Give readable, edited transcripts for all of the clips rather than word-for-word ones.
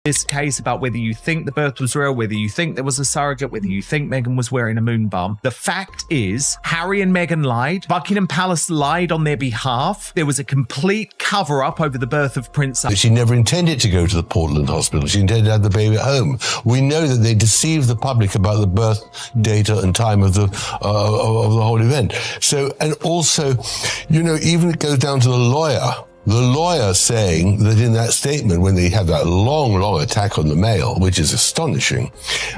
this case about whether you think the birth was real, whether you think there was a surrogate, whether you think Meghan was wearing a moon bum. The fact is, Harry and Meghan lied. Buckingham Palace lied on their behalf. There was a complete cover-up over the birth of Prince. She never intended to go to the Portland hospital. She intended to have the baby at home. We know that they deceived the public about the birth data and time of the whole event. So, and also, you know, even it goes down to the lawyer saying that in that statement, when they had that long attack on the Mail, which is astonishing,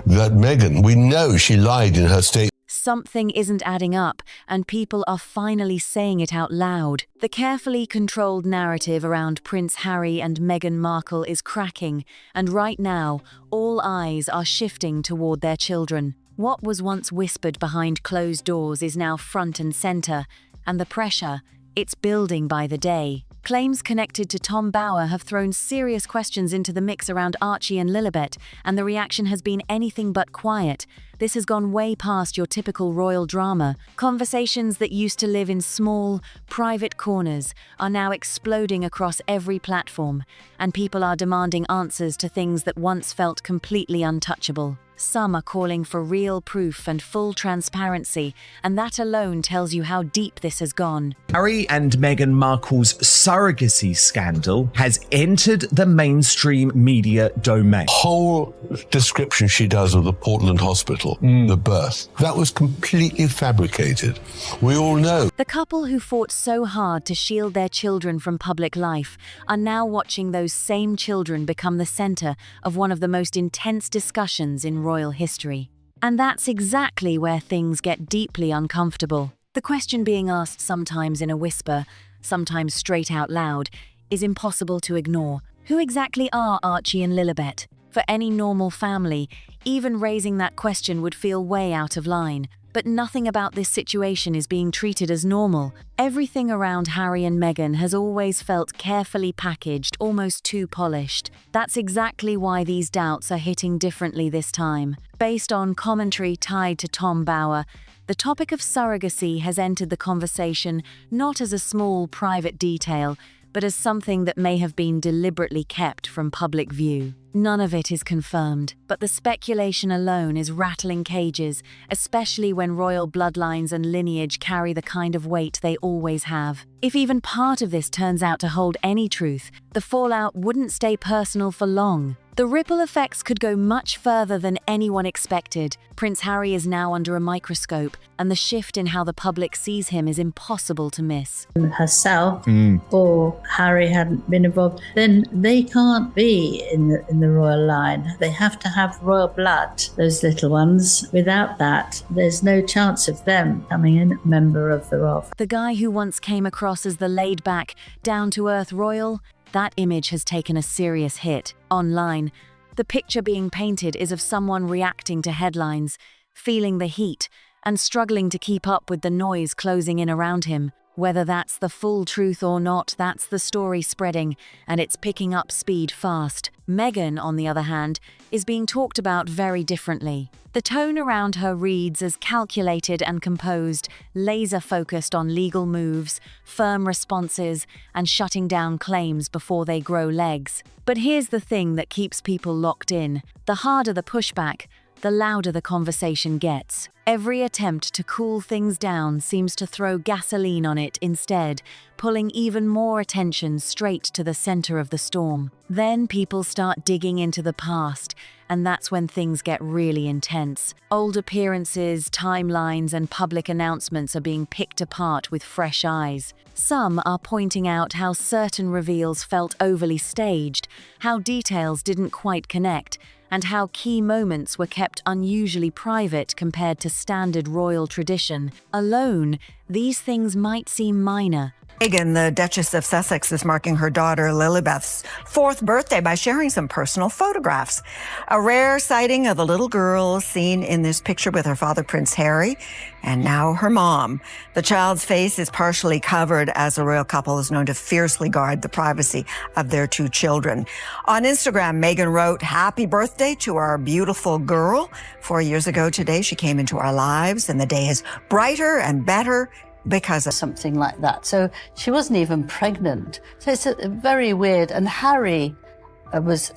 that Meghan, we know she lied in her statement. Something isn't adding up, and people are finally saying it out loud. The carefully controlled narrative around Prince Harry and Meghan Markle is cracking, and right now, all eyes are shifting toward their children. What was once whispered behind closed doors is now front and center, and the pressure, it's building by the day. Claims connected to Tom Bower have thrown serious questions into the mix around Archie and Lilibet, and the reaction has been anything but quiet. This has gone way past your typical royal drama. Conversations that used to live in small, private corners are now exploding across every platform, and people are demanding answers to things that once felt completely untouchable. Some are calling for real proof and full transparency, and that alone tells you how deep this has gone. Harry and Meghan Markle's surrogacy scandal has entered the mainstream media domain. Whole description she does of the Portland hospital, the birth, that was completely fabricated. We all know. The couple who fought so hard to shield their children from public life are now watching those same children become the center of one of the most intense discussions in royal history. And that's exactly where things get deeply uncomfortable. The question being asked sometimes in a whisper, sometimes straight out loud, is impossible to ignore. Who exactly are Archie and Lilibet? For any normal family, even raising that question would feel way out of line. But nothing about this situation is being treated as normal. Everything around Harry and Meghan has always felt carefully packaged, almost too polished. That's exactly why these doubts are hitting differently this time. Based on commentary tied to Tom Bower, the topic of surrogacy has entered the conversation not as a small private detail, but as something that may have been deliberately kept from public view. None of it is confirmed, but the speculation alone is rattling cages, especially when royal bloodlines and lineage carry the kind of weight they always have. If even part of this turns out to hold any truth, the fallout wouldn't stay personal for long. The ripple effects could go much further than anyone expected. Prince Harry is now under a microscope, and the shift in how the public sees him is impossible to miss. Herself or Harry hadn't been involved, then they can't be in the royal line. They have to have royal blood, those little ones. Without that, there's no chance of them becoming a member of the royal. The guy who once came across as the laid-back, down-to-earth royal, that image has taken a serious hit. Online, the picture being painted is of someone reacting to headlines, feeling the heat, and struggling to keep up with the noise closing in around him. Whether that's the full truth or not, that's the story spreading, and it's picking up speed fast. Meghan, on the other hand, is being talked about very differently. The tone around her reads as calculated and composed, laser-focused on legal moves, firm responses, and shutting down claims before they grow legs. But here's the thing that keeps people locked in. The harder the pushback, the louder the conversation gets. Every attempt to cool things down seems to throw gasoline on it instead, pulling even more attention straight to the center of the storm. Then people start digging into the past, and that's when things get really intense. Old appearances, timelines, and public announcements are being picked apart with fresh eyes. Some are pointing out how certain reveals felt overly staged, how details didn't quite connect, and how key moments were kept unusually private compared to standard royal tradition. Alone, these things might seem minor. Meghan, the Duchess of Sussex, is marking her daughter Lilibet's 4th birthday by sharing some personal photographs. A rare sighting of the little girl seen in this picture with her father, Prince Harry, and now her mom. The child's face is partially covered as the royal couple is known to fiercely guard the privacy of their 2 children. On Instagram, Meghan wrote, "Happy birthday to our beautiful girl. 4 years ago today, she came into our lives, and the day is brighter and better because of something like that." So she wasn't even pregnant. So it's very weird. And Harry it was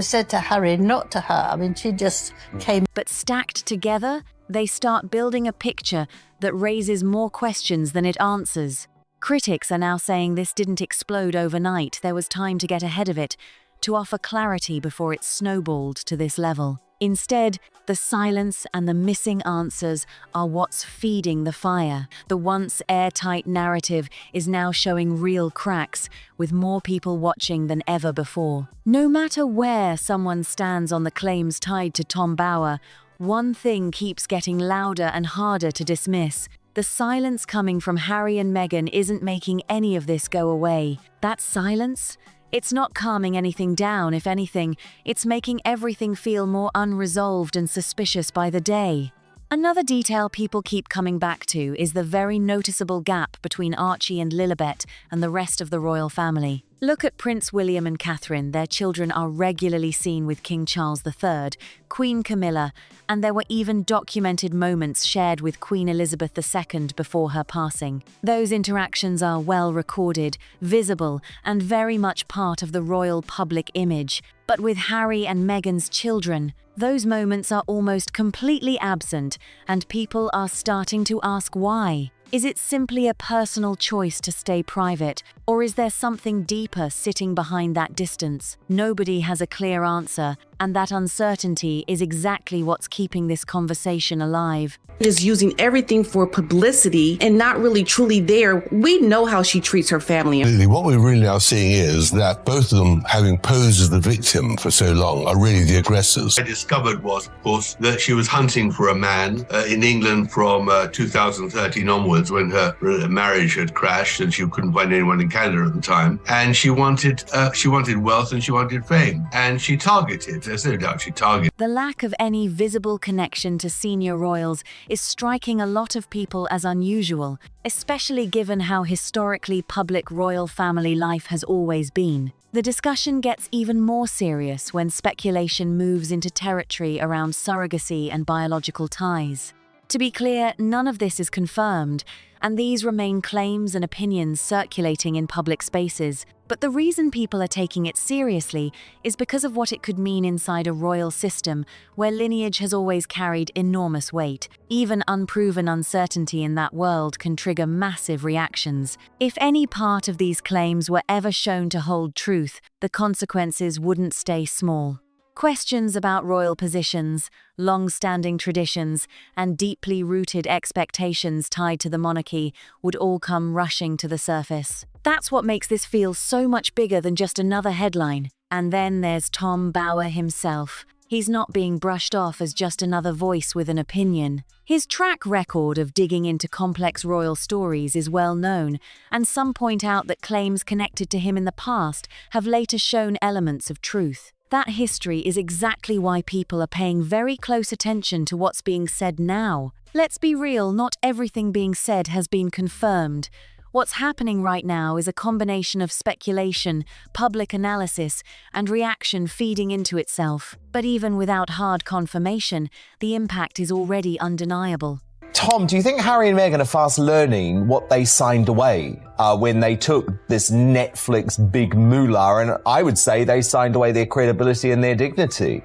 said to Harry, not to her. I mean, she just came. But stacked together, they start building a picture that raises more questions than it answers. Critics are now saying this didn't explode overnight. There was time to get ahead of it, to offer clarity before it snowballed to this level. Instead, the silence and the missing answers are what's feeding the fire. The once airtight narrative is now showing real cracks, with more people watching than ever before. No matter where someone stands on the claims tied to Tom Bower, one thing keeps getting louder and harder to dismiss. The silence coming from Harry and Meghan isn't making any of this go away. That silence? It's not calming anything down. If anything, it's making everything feel more unresolved and suspicious by the day. Another detail people keep coming back to is the very noticeable gap between Archie and Lilibet and the rest of the royal family. Look at Prince William and Catherine. Their children are regularly seen with King Charles III, Queen Camilla, and there were even documented moments shared with Queen Elizabeth II before her passing. Those interactions are well recorded, visible, and very much part of the royal public image. But with Harry and Meghan's children, those moments are almost completely absent, and people are starting to ask why. Is it simply a personal choice to stay private, or is there something deeper sitting behind that distance? Nobody has a clear answer, and that uncertainty is exactly what's keeping this conversation alive. Is using everything for publicity and not really truly there. We know how she treats her family. What we're really now seeing is that both of them, having posed as the victim for so long, are really the aggressors. I discovered was, of course, that she was hunting for a man in England from 2013 onwards, when her marriage had crashed and she couldn't find anyone in Canada at the time. And she wanted wealth and she wanted fame. And she targeted, there's no doubt she targeted. The lack of any visible connection to senior royals is striking a lot of people as unusual, especially given how historically public royal family life has always been. The discussion gets even more serious when speculation moves into territory around surrogacy and biological ties. To be clear, none of this is confirmed, and these remain claims and opinions circulating in public spaces. But the reason people are taking it seriously is because of what it could mean inside a royal system where lineage has always carried enormous weight. Even unproven uncertainty in that world can trigger massive reactions. If any part of these claims were ever shown to hold truth, the consequences wouldn't stay small. Questions about royal positions, long-standing traditions, and deeply rooted expectations tied to the monarchy would all come rushing to the surface. That's what makes this feel so much bigger than just another headline. And then there's Tom Bower himself. He's not being brushed off as just another voice with an opinion. His track record of digging into complex royal stories is well known, and some point out that claims connected to him in the past have later shown elements of truth. That history is exactly why people are paying very close attention to what's being said now. Let's be real, not everything being said has been confirmed. What's happening right now is a combination of speculation, public analysis, and reaction feeding into itself. But even without hard confirmation, the impact is already undeniable. Tom, do you think Harry and Meghan are fast learning what they signed away when they took this Netflix big moolah? And I would say they signed away their credibility and their dignity.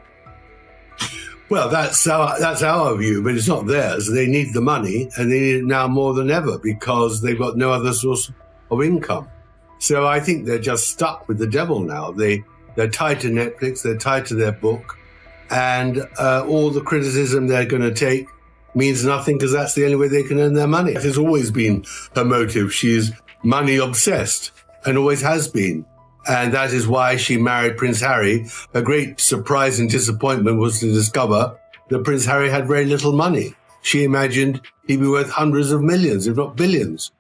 Well, that's our view, but it's not theirs. They need the money, and they need it now more than ever because they've got no other source of income. So I think they're just stuck with the devil now. They're tied to Netflix, they're tied to their book, and all the criticism they're going to take means nothing because that's the only way they can earn their money. That has always been her motive. She's money obsessed and always has been. And that is why she married Prince Harry. Her great surprise and disappointment was to discover that Prince Harry had very little money. She imagined he'd be worth hundreds of millions, if not billions.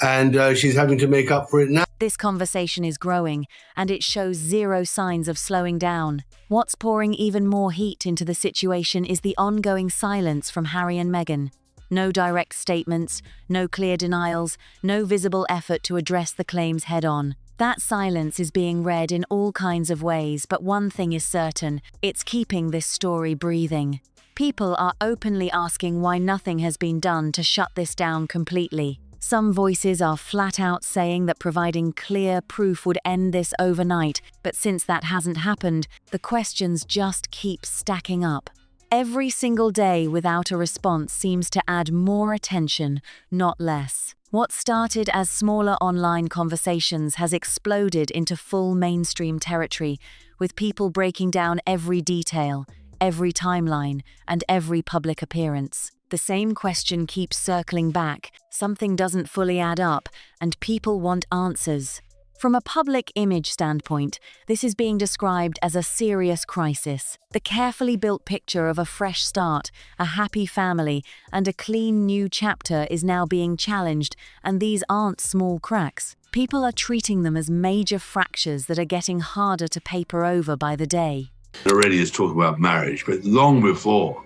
And she's having to make up for it now. This conversation is growing, and it shows zero signs of slowing down. What's pouring even more heat into the situation is the ongoing silence from Harry and Meghan. No direct statements, no clear denials, no visible effort to address the claims head-on. That silence is being read in all kinds of ways, but one thing is certain, it's keeping this story breathing. People are openly asking why nothing has been done to shut this down completely. Some voices are flat out saying that providing clear proof would end this overnight, but since that hasn't happened, the questions just keep stacking up. Every single day without a response seems to add more attention, not less. What started as smaller online conversations has exploded into full mainstream territory, with people breaking down every detail, every timeline, and every public appearance. The same question keeps circling back, something doesn't fully add up, and people want answers. From a public image standpoint, this is being described as a serious crisis. The carefully built picture of a fresh start, a happy family, and a clean new chapter is now being challenged, and these aren't small cracks. People are treating them as major fractures that are getting harder to paper over by the day. Already is talking about marriage, but long before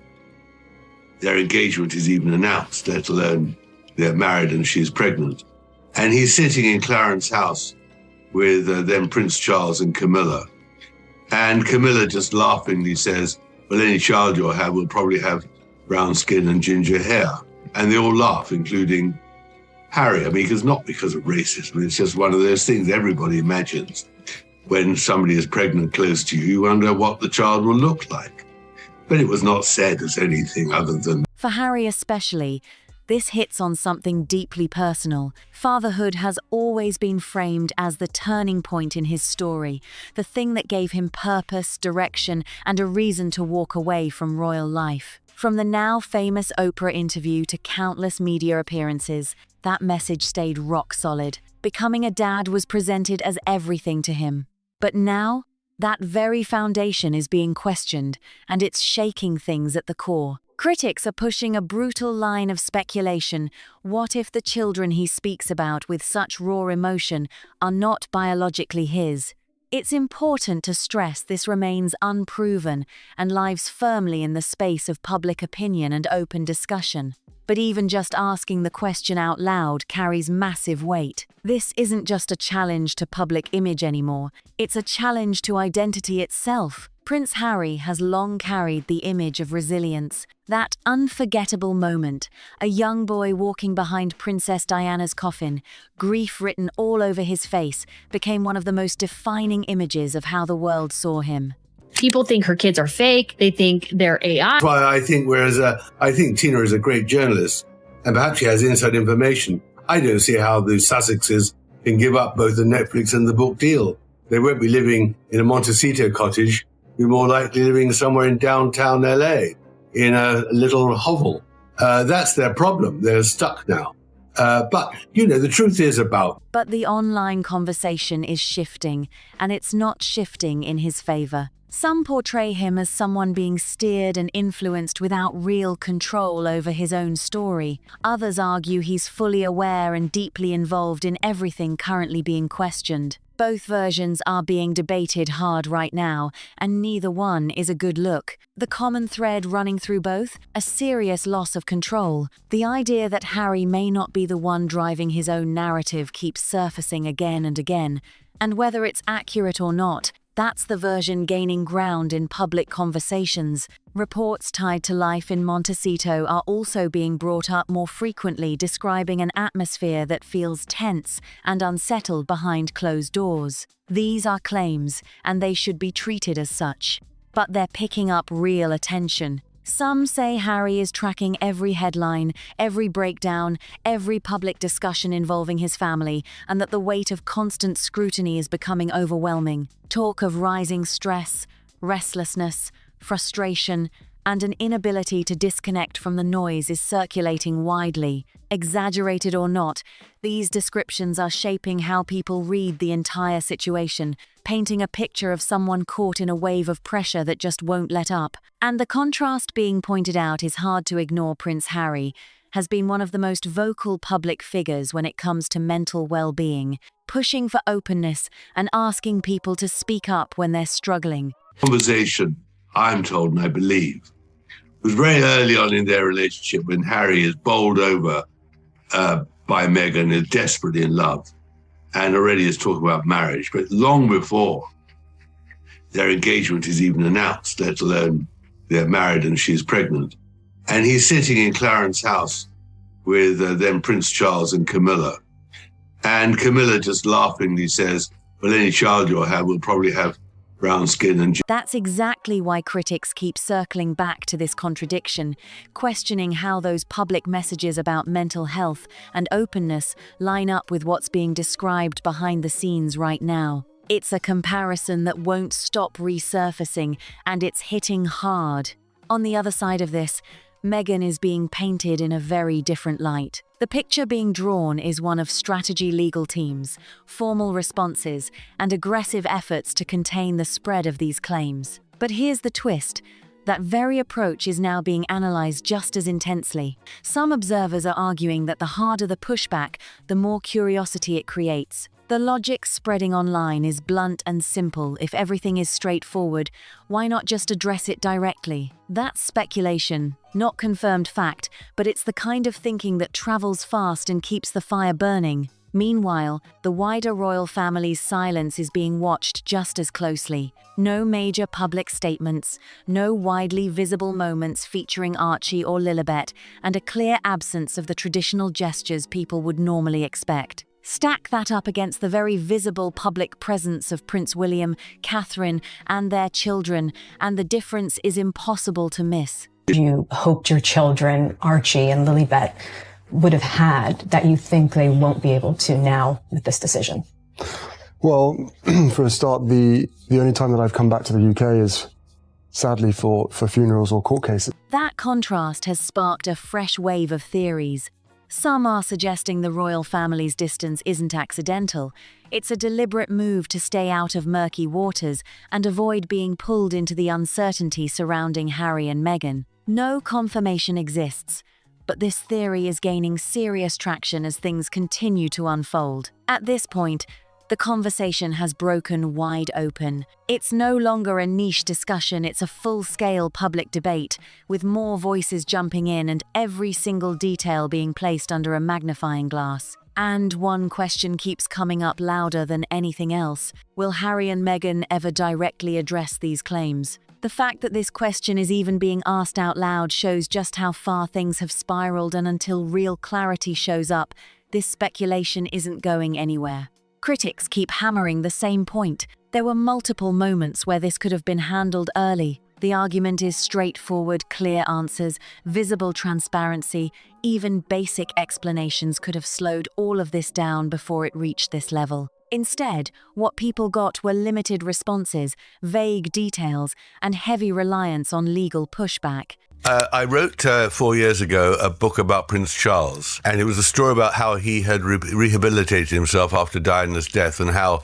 their engagement is even announced, let alone they're married and she's pregnant. And he's sitting in Clarence's house with then Prince Charles and Camilla. And Camilla just laughingly says, well, any child you'll have will probably have brown skin and ginger hair. And they all laugh, including Harry. I mean, it's not because of racism. It's just one of those things everybody imagines. When somebody is pregnant close to you, you wonder what the child will look like. But it was not said as anything other than... For Harry especially, this hits on something deeply personal. Fatherhood has always been framed as the turning point in his story, the thing that gave him purpose, direction, and a reason to walk away from royal life. From the now famous Oprah interview to countless media appearances, that message stayed rock solid. Becoming a dad was presented as everything to him. But now, that very foundation is being questioned, and it's shaking things at the core. Critics are pushing a brutal line of speculation. What if the children he speaks about with such raw emotion are not biologically his? It's important to stress this remains unproven and lies firmly in the space of public opinion and open discussion. But even just asking the question out loud carries massive weight. This isn't just a challenge to public image anymore, it's a challenge to identity itself. Prince Harry has long carried the image of resilience. That unforgettable moment, a young boy walking behind Princess Diana's coffin, grief written all over his face, became one of the most defining images of how the world saw him. People think her kids are fake. They think they're AI. Well, I think Tina is a great journalist, and perhaps she has inside information. I don't see how the Sussexes can give up both the Netflix and the book deal. They won't be living in a Montecito cottage. They're more likely living somewhere in downtown LA, in a little hovel. That's their problem. They're stuck now. But, the truth is about... But the online conversation is shifting, and it's not shifting in his favor. Some portray him as someone being steered and influenced without real control over his own story. Others argue he's fully aware and deeply involved in everything currently being questioned. Both versions are being debated hard right now, and neither one is a good look. The common thread running through both? A serious loss of control. The idea that Harry may not be the one driving his own narrative keeps surfacing again and again. And whether it's accurate or not, that's the version gaining ground in public conversations. Reports tied to life in Montecito are also being brought up more frequently, describing an atmosphere that feels tense and unsettled behind closed doors. These are claims, and they should be treated as such. But they're picking up real attention. Some say Harry is tracking every headline, every breakdown, every public discussion involving his family, and that the weight of constant scrutiny is becoming overwhelming. Talk of rising stress, restlessness, frustration, and an inability to disconnect from the noise is circulating widely. Exaggerated or not, these descriptions are shaping how people read the entire situation, painting a picture of someone caught in a wave of pressure that just won't let up. And the contrast being pointed out is hard to ignore. Prince Harry has been one of the most vocal public figures when it comes to mental well-being, pushing for openness and asking people to speak up when they're struggling. Conversation, I'm told and I believe, was very early on in their relationship when Harry is bowled over by Meghan, is desperately in love, and already is talking about marriage. But long before their engagement is even announced, let alone they're married and she's pregnant. And he's sitting in Clarence's house with then Prince Charles and Camilla. And Camilla just laughingly says, well, any child you'll have will probably have brown skin and... That's exactly why critics keep circling back to this contradiction, questioning how those public messages about mental health and openness line up with what's being described behind the scenes right now. It's a comparison that won't stop resurfacing, and it's hitting hard. On the other side of this, Meghan is being painted in a very different light. The picture being drawn is one of strategy legal teams, formal responses, and aggressive efforts to contain the spread of these claims. But here's the twist. That very approach is now being analyzed just as intensely. Some observers are arguing that the harder the pushback, the more curiosity it creates. The logic spreading online is blunt and simple. If everything is straightforward, why not just address it directly? That's speculation, not confirmed fact, but it's the kind of thinking that travels fast and keeps the fire burning. Meanwhile, the wider royal family's silence is being watched just as closely. No major public statements, no widely visible moments featuring Archie or Lilibet, and a clear absence of the traditional gestures people would normally expect. Stack that up against the very visible public presence of Prince William, Catherine, and their children, and the difference is impossible to miss. You hoped your children, Archie and Lilibet, would have had that you think they won't be able to now with this decision? Well, for a start, the only time that I've come back to the UK is sadly for funerals or court cases. That contrast has sparked a fresh wave of theories. Some are suggesting the royal family's distance isn't accidental. It's a deliberate move to stay out of murky waters and avoid being pulled into the uncertainty surrounding Harry and Meghan. No confirmation exists, but this theory is gaining serious traction as things continue to unfold. At this point, the conversation has broken wide open. It's no longer a niche discussion, it's a full-scale public debate, with more voices jumping in and every single detail being placed under a magnifying glass. And one question keeps coming up louder than anything else. Will Harry and Meghan ever directly address these claims? The fact that this question is even being asked out loud shows just how far things have spiraled, and until real clarity shows up, this speculation isn't going anywhere. Critics keep hammering the same point. There were multiple moments where this could have been handled early. The argument is straightforward, clear answers, visible transparency. Even basic explanations could have slowed all of this down before it reached this level. Instead, what people got were limited responses, vague details, and heavy reliance on legal pushback. I wrote 4 years ago a book about Prince Charles, and it was a story about how he had rehabilitated himself after Diana's death, and how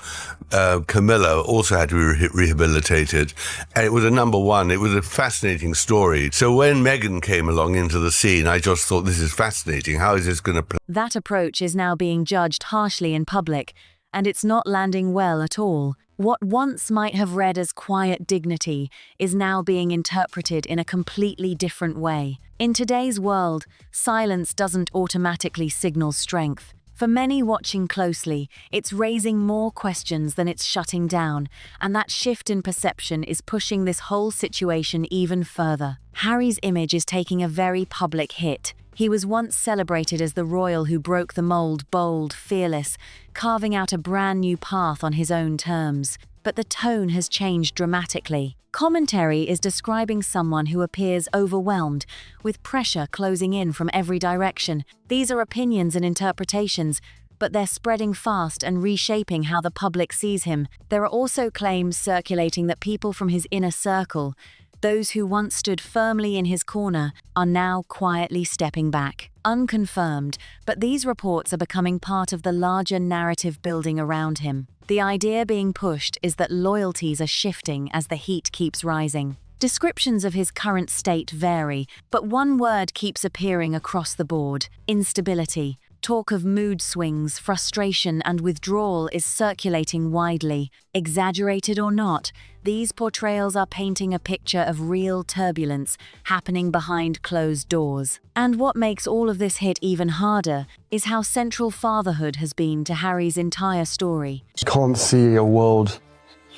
Camilla also had to be rehabilitated. And it was a #1. It was a fascinating story. So when Meghan came along into the scene, I just thought, this is fascinating. How is this going to play? That approach is now being judged harshly in public, and it's not landing well at all. What once might have read as quiet dignity is now being interpreted in a completely different way. In today's world, silence doesn't automatically signal strength. For many watching closely, it's raising more questions than it's shutting down, and that shift in perception is pushing this whole situation even further. Harry's image is taking a very public hit. He was once celebrated as the royal who broke the mold, bold, fearless, carving out a brand new path on his own terms. But the tone has changed dramatically. Commentary is describing someone who appears overwhelmed, with pressure closing in from every direction. These are opinions and interpretations, but they're spreading fast and reshaping how the public sees him. There are also claims circulating that people from his inner circle, those who once stood firmly in his corner, are now quietly stepping back. Unconfirmed, but these reports are becoming part of the larger narrative building around him. The idea being pushed is that loyalties are shifting as the heat keeps rising. Descriptions of his current state vary, but one word keeps appearing across the board: instability. Talk of mood swings, frustration, and withdrawal is circulating widely. Exaggerated or not, these portrayals are painting a picture of real turbulence happening behind closed doors. And what makes all of this hit even harder is how central fatherhood has been to Harry's entire story. I can't see a world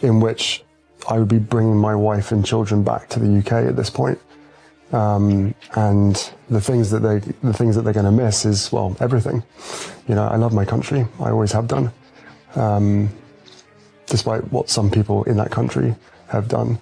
in which I would be bringing my wife and children back to the UK at this point. And the things that they're going to miss is, well, everything. You know, I love my country. I always have done, despite what some people in that country have done.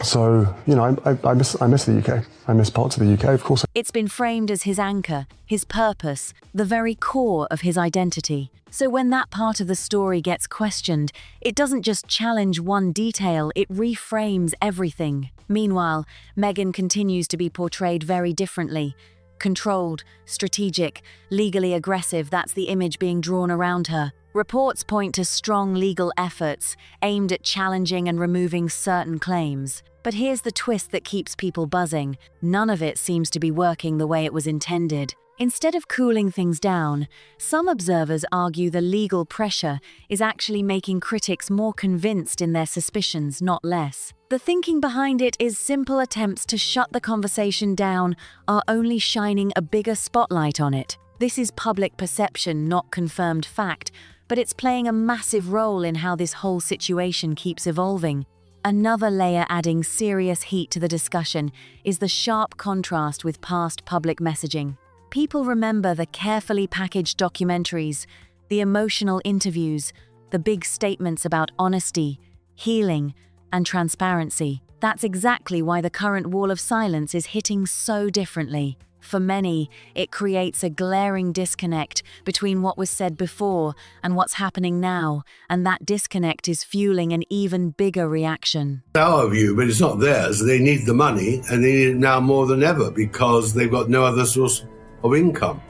So, you know, I miss the UK. I miss parts of the UK, of course. It's been framed as his anchor, his purpose, the very core of his identity. So when that part of the story gets questioned, it doesn't just challenge one detail, it reframes everything. Meanwhile, Meghan continues to be portrayed very differently. Controlled, strategic, legally aggressive, that's the image being drawn around her. Reports point to strong legal efforts aimed at challenging and removing certain claims. But here's the twist that keeps people buzzing. None of it seems to be working the way it was intended. Instead of cooling things down, some observers argue the legal pressure is actually making critics more convinced in their suspicions, not less. The thinking behind it is simple attempts to shut the conversation down are only shining a bigger spotlight on it. This is public perception, not confirmed fact, but it's playing a massive role in how this whole situation keeps evolving. Another layer adding serious heat to the discussion is the sharp contrast with past public messaging. People remember the carefully packaged documentaries, the emotional interviews, the big statements about honesty, healing, and transparency. That's exactly why the current wall of silence is hitting so differently. For many, it creates a glaring disconnect between what was said before and what's happening now, and that disconnect is fueling an even bigger reaction. Our view, but it's not theirs. They need the money, and they need it now more than ever because they've got no other source of income.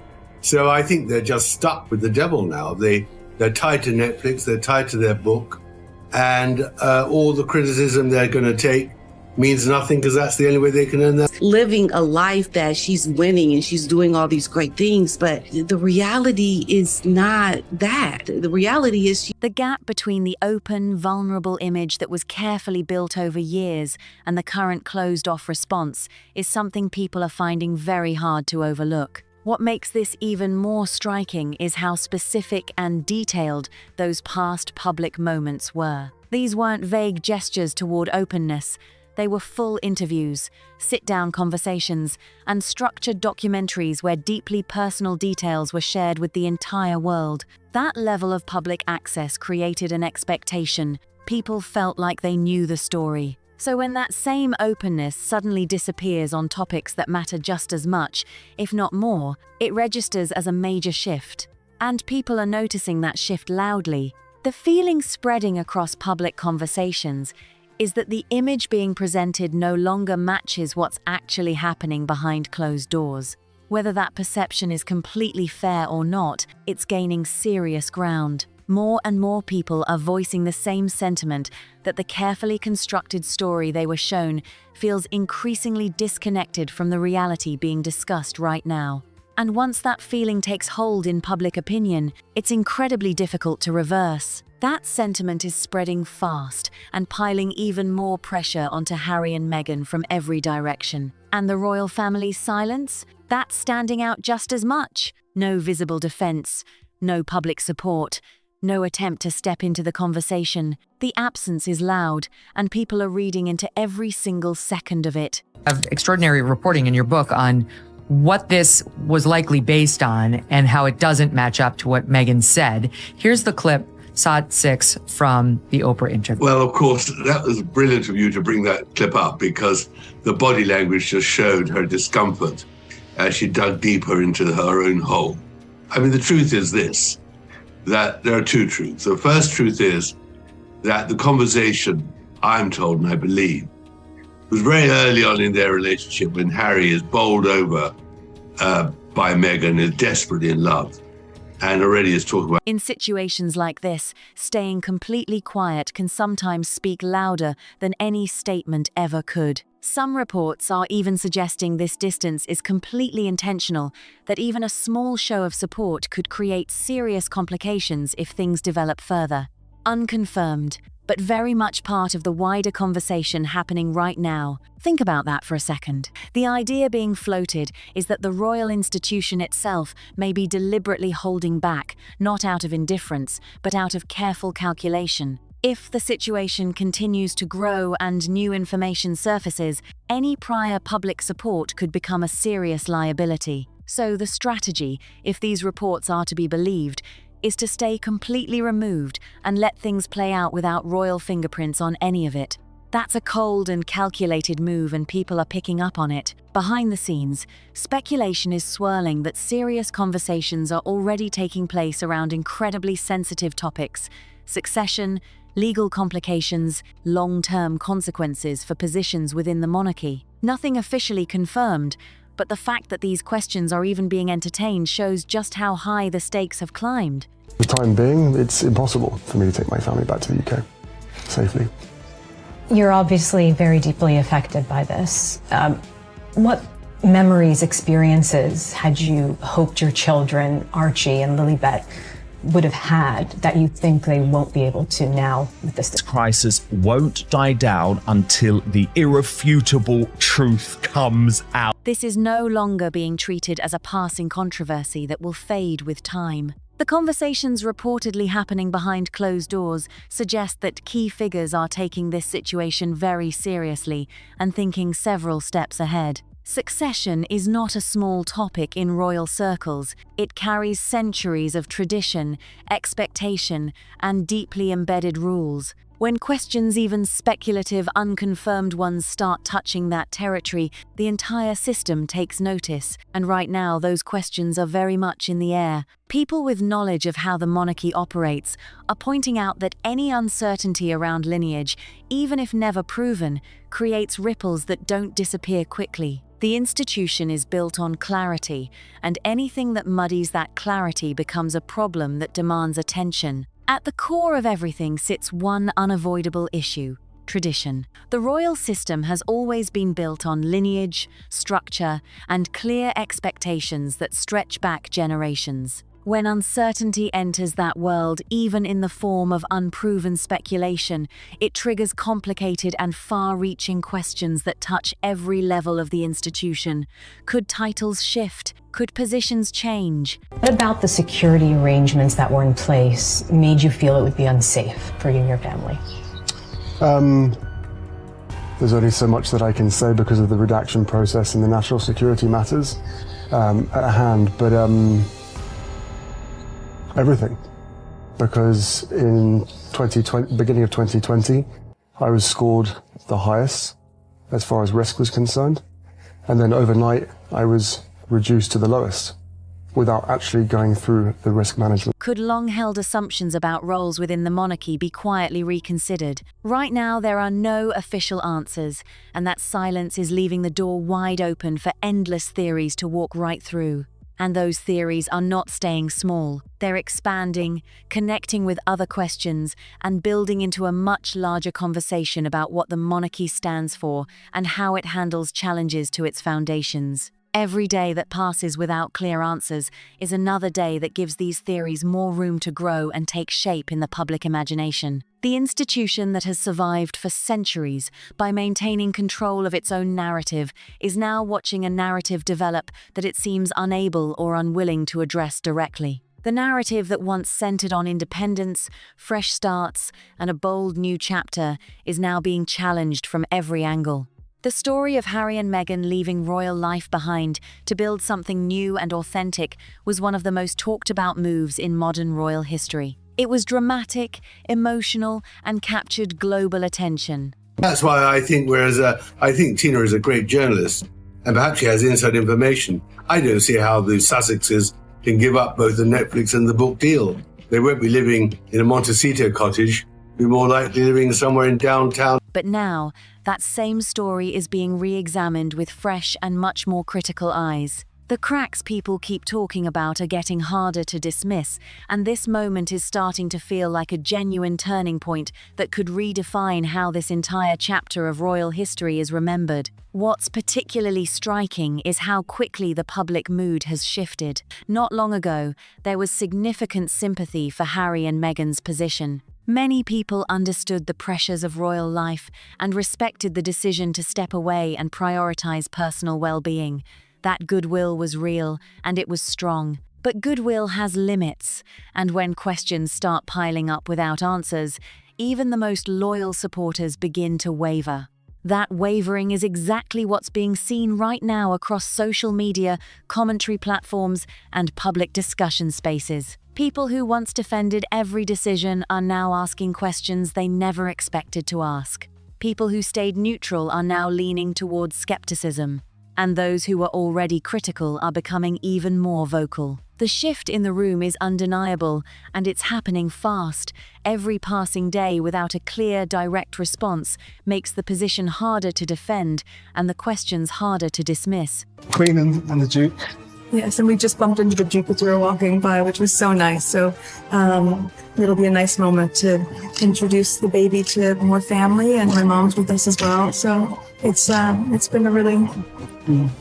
So I think they're just stuck with the devil now. They're tied to Netflix, they're tied to their book, and all the criticism they're going to take means nothing because that's the only way they can earn that. Living a life that she's winning and she's doing all these great things, but the reality is not that. The reality is the gap between the open, vulnerable image that was carefully built over years and the current closed-off response is something people are finding very hard to overlook. What makes this even more striking is how specific and detailed those past public moments were. These weren't vague gestures toward openness. They were full interviews, sit-down conversations, and structured documentaries where deeply personal details were shared with the entire world. That level of public access created an expectation. People felt like they knew the story. So when that same openness suddenly disappears on topics that matter just as much, if not more, it registers as a major shift. And people are noticing that shift loudly. The feeling spreading across public conversations is that the image being presented no longer matches what's actually happening behind closed doors. Whether that perception is completely fair or not, it's gaining serious ground. More and more people are voicing the same sentiment that the carefully constructed story they were shown feels increasingly disconnected from the reality being discussed right now. And once that feeling takes hold in public opinion, it's incredibly difficult to reverse. That sentiment is spreading fast and piling even more pressure onto Harry and Meghan from every direction. And the royal family's silence? That's standing out just as much. No visible defense, no public support, no attempt to step into the conversation. The absence is loud, and people are reading into every single second of it. Extraordinary reporting in your book on what this was likely based on and how it doesn't match up to what Meghan said. Here's the clip, Shot 6 from the Oprah interview. Well, of course, that was brilliant of you to bring that clip up because the body language just showed her discomfort as she dug deeper into her own hole. I mean, the truth is this, that there are two truths. The first truth is that the conversation, I'm told and I believe, was very early on in their relationship when Harry is bowled over by Meghan, is desperately in love, and already is talking about. In situations like this, staying completely quiet can sometimes speak louder than any statement ever could. Some reports are even suggesting this distance is completely intentional, that even a small show of support could create serious complications if things develop further. Unconfirmed, but very much part of the wider conversation happening right now. Think about that for a second. The idea being floated is that the royal institution itself may be deliberately holding back, not out of indifference, but out of careful calculation. If the situation continues to grow and new information surfaces, any prior public support could become a serious liability. So the strategy, if these reports are to be believed, is to stay completely removed and let things play out without royal fingerprints on any of it. That's a cold and calculated move, and people are picking up on it. Behind the scenes, speculation is swirling that serious conversations are already taking place around incredibly sensitive topics: succession, legal complications, long-term consequences for positions within the monarchy. Nothing officially confirmed, but the fact that these questions are even being entertained shows just how high the stakes have climbed. For the time being, it's impossible for me to take my family back to the UK safely. You're obviously very deeply affected by this. What memories, experiences had you hoped your children, Archie and Lilibet, would have had that you think they won't be able to now with this? This crisis won't die down until the irrefutable truth comes out. This is no longer being treated as a passing controversy that will fade with time. The conversations reportedly happening behind closed doors suggest that key figures are taking this situation very seriously and thinking several steps ahead. Succession is not a small topic in royal circles. It carries centuries of tradition, expectation, and deeply embedded rules. When questions, even speculative, unconfirmed ones, start touching that territory, the entire system takes notice, and right now those questions are very much in the air. People with knowledge of how the monarchy operates are pointing out that any uncertainty around lineage, even if never proven, creates ripples that don't disappear quickly. The institution is built on clarity, and anything that muddies that clarity becomes a problem that demands attention. At the core of everything sits one unavoidable issue: tradition. The royal system has always been built on lineage, structure, and clear expectations that stretch back generations. When uncertainty enters that world, even in the form of unproven speculation, it triggers complicated and far-reaching questions that touch every level of the institution. Could titles shift? Could positions change? What about the security arrangements that were in place made you feel it would be unsafe for you and your family? There's only so much that I can say because of the redaction process and the national security matters at hand, but everything. Because in beginning of 2020, I was scored the highest as far as risk was concerned, and then overnight I was reduced to the lowest without actually going through the risk management. Could long-held assumptions about roles within the monarchy be quietly reconsidered? Right now, there are no official answers, and that silence is leaving the door wide open for endless theories to walk right through. And those theories are not staying small. They're expanding, connecting with other questions, and building into a much larger conversation about what the monarchy stands for and how it handles challenges to its foundations. Every day that passes without clear answers is another day that gives these theories more room to grow and take shape in the public imagination. The institution that has survived for centuries by maintaining control of its own narrative is now watching a narrative develop that it seems unable or unwilling to address directly. The narrative that once centered on independence, fresh starts, and a bold new chapter is now being challenged from every angle. The story of Harry and Meghan leaving royal life behind to build something new and authentic was one of the most talked about moves in modern royal history. It was dramatic, emotional, and captured global attention. That's why I think, I think Tina is a great journalist, and perhaps she has inside information. I don't see how the Sussexes can give up both the Netflix and the book deal. They won't be living in a Montecito cottage, be more likely living somewhere in downtown. But now, that same story is being re-examined with fresh and much more critical eyes. The cracks people keep talking about are getting harder to dismiss, and this moment is starting to feel like a genuine turning point that could redefine how this entire chapter of royal history is remembered. What's particularly striking is how quickly the public mood has shifted. Not long ago, there was significant sympathy for Harry and Meghan's position. Many people understood the pressures of royal life and respected the decision to step away and prioritize personal well-being. That goodwill was real, and it was strong. But goodwill has limits, and when questions start piling up without answers, even the most loyal supporters begin to waver. That wavering is exactly what's being seen right now across social media, commentary platforms, and public discussion spaces. People who once defended every decision are now asking questions they never expected to ask. People who stayed neutral are now leaning towards skepticism, and those who were already critical are becoming even more vocal. The shift in the room is undeniable, and it's happening fast. Every passing day without a clear, direct response makes the position harder to defend and the questions harder to dismiss. Queen and the Duke. Yes, and we just bumped into the Duke as we were walking by, which was so nice. So it'll be a nice moment to introduce the baby to more family, and my mom's with us as well. So it's been a really,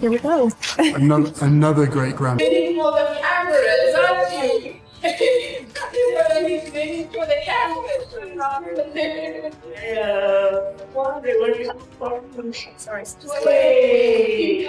here we go. Another great grand. Waiting for the cameras, aren't you? Waiting for the cameras. Sorry. Wait.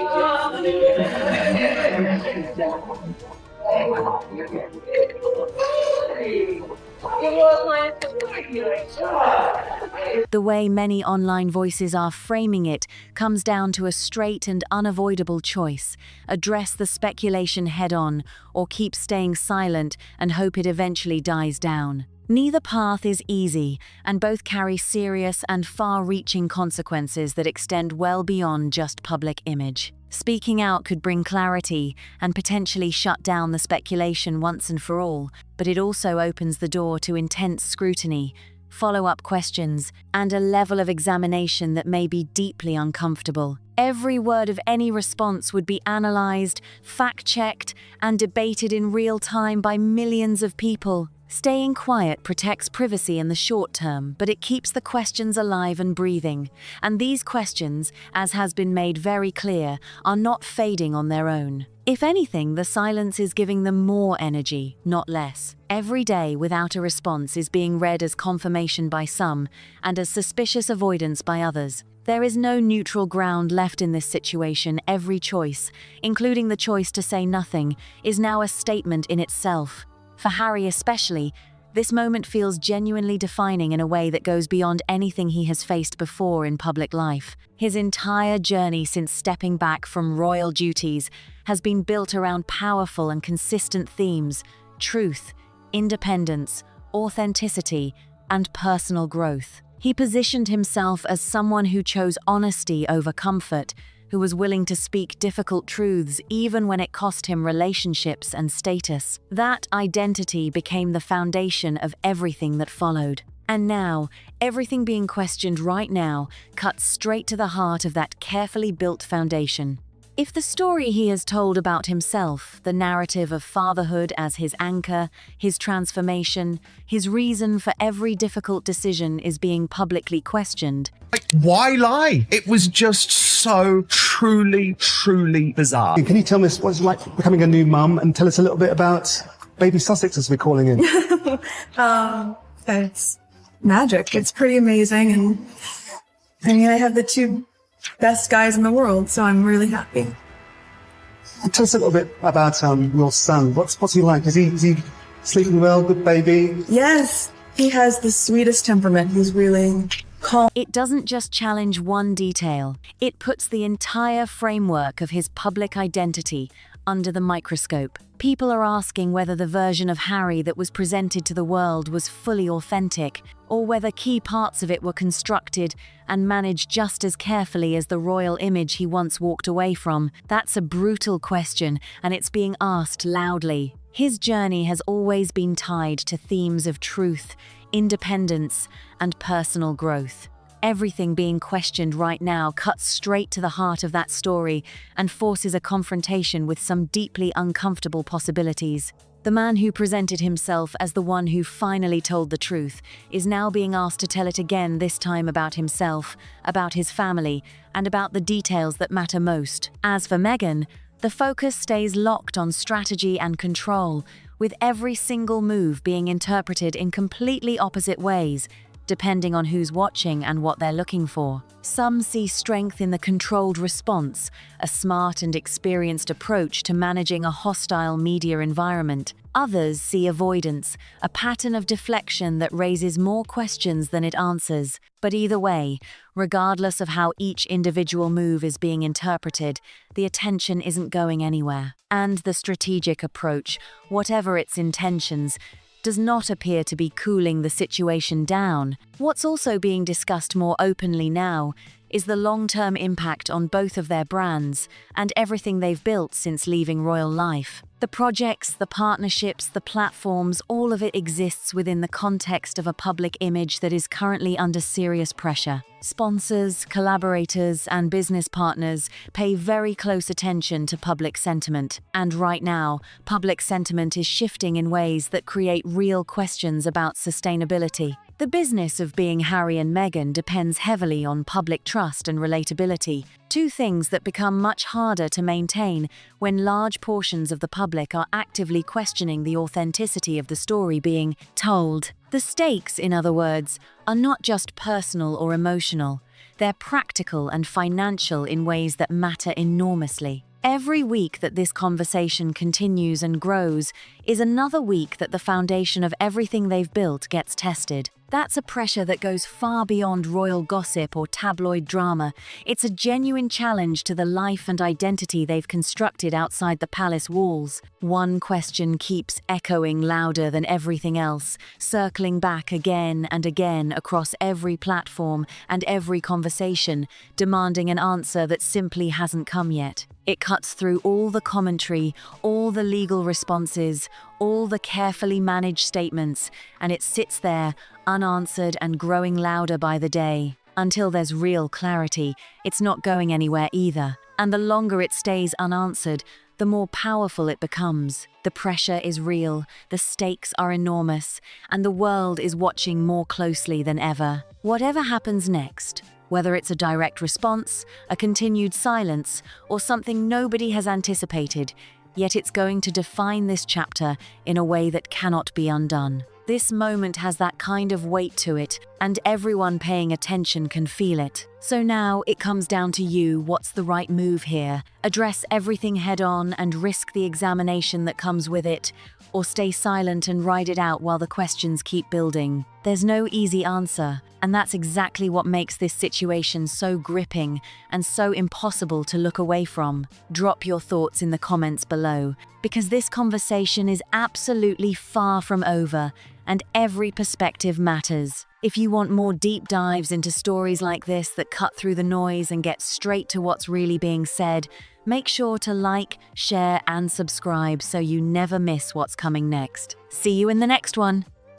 The way many online voices are framing it comes down to a straight and unavoidable choice: address the speculation head-on, or keep staying silent and hope it eventually dies down. Neither path is easy, and both carry serious and far-reaching consequences that extend well beyond just public image. Speaking out could bring clarity and potentially shut down the speculation once and for all, but it also opens the door to intense scrutiny, follow-up questions, and a level of examination that may be deeply uncomfortable. Every word of any response would be analyzed, fact-checked, and debated in real time by millions of people. Staying quiet protects privacy in the short term, but it keeps the questions alive and breathing. And these questions, as has been made very clear, are not fading on their own. If anything, the silence is giving them more energy, not less. Every day without a response is being read as confirmation by some, and as suspicious avoidance by others. There is no neutral ground left in this situation. Every choice, including the choice to say nothing, is now a statement in itself. For Harry especially, this moment feels genuinely defining in a way that goes beyond anything he has faced before in public life. His entire journey since stepping back from royal duties has been built around powerful and consistent themes: truth, independence, authenticity, and personal growth. He positioned himself as someone who chose honesty over comfort, who was willing to speak difficult truths even when it cost him relationships and status. That identity became the foundation of everything that followed. And now, everything being questioned right now cuts straight to the heart of that carefully built foundation. If the story he has told about himself, the narrative of fatherhood as his anchor, his transformation, his reason for every difficult decision is being publicly questioned, why lie? It was just so truly bizarre. Can you tell us what it's like becoming a new mum, and tell us a little bit about baby Sussex, as we're calling him? It's magic. It's pretty amazing. And I mean, I have the two best guys in the world, so I'm really happy. Tell us a little bit about your son. What's he like? Is he sleeping well? Good baby? Yes, he has the sweetest temperament. He's really calm. It doesn't just challenge one detail. It puts the entire framework of his public identity under the microscope. People are asking whether the version of Harry that was presented to the world was fully authentic, or whether key parts of it were constructed and managed just as carefully as the royal image he once walked away from. That's a brutal question, and it's being asked loudly. His journey has always been tied to themes of truth, independence, and personal growth. Everything being questioned right now cuts straight to the heart of that story and forces a confrontation with some deeply uncomfortable possibilities. The man who presented himself as the one who finally told the truth is now being asked to tell it again, this time about himself, about his family, and about the details that matter most. As for Meghan, the focus stays locked on strategy and control, with every single move being interpreted in completely opposite ways. depending on who's watching and what they're looking for. Some see strength in the controlled response, a smart and experienced approach to managing a hostile media environment. Others see avoidance, a pattern of deflection that raises more questions than it answers. But either way, regardless of how each individual move is being interpreted, the attention isn't going anywhere. And the strategic approach, whatever its intentions, does not appear to be cooling the situation down. What's also being discussed more openly now is the long-term impact on both of their brands and everything they've built since leaving royal life. The projects, the partnerships, the platforms, all of it exists within the context of a public image that is currently under serious pressure. Sponsors, collaborators, and business partners pay very close attention to public sentiment. And right now, public sentiment is shifting in ways that create real questions about sustainability. The business of being Harry and Meghan depends heavily on public trust and relatability, two things that become much harder to maintain when large portions of the public are actively questioning the authenticity of the story being told. The stakes, in other words, are not just personal or emotional, they're practical and financial in ways that matter enormously. Every week that this conversation continues and grows is another week that the foundation of everything they've built gets tested. That's a pressure that goes far beyond royal gossip or tabloid drama. It's a genuine challenge to the life and identity they've constructed outside the palace walls. One question keeps echoing louder than everything else, circling back again and again across every platform and every conversation, demanding an answer that simply hasn't come yet. It cuts through all the commentary, all the legal responses, all the carefully managed statements, and it sits there, unanswered and growing louder by the day. Until there's real clarity, it's not going anywhere either. And the longer it stays unanswered, the more powerful it becomes. The pressure is real, the stakes are enormous, and the world is watching more closely than ever. Whatever happens next, whether it's a direct response, a continued silence, or something nobody has anticipated, yet it's going to define this chapter in a way that cannot be undone. This moment has that kind of weight to it, and everyone paying attention can feel it. So now it comes down to you. What's the right move here? Address everything head on and risk the examination that comes with it, or stay silent and ride it out while the questions keep building. There's no easy answer, and that's exactly what makes this situation so gripping and so impossible to look away from. Drop your thoughts in the comments below, because this conversation is absolutely far from over, and every perspective matters. If you want more deep dives into stories like this that cut through the noise and get straight to what's really being said, make sure to like, share, and subscribe so you never miss what's coming next. See you in the next one.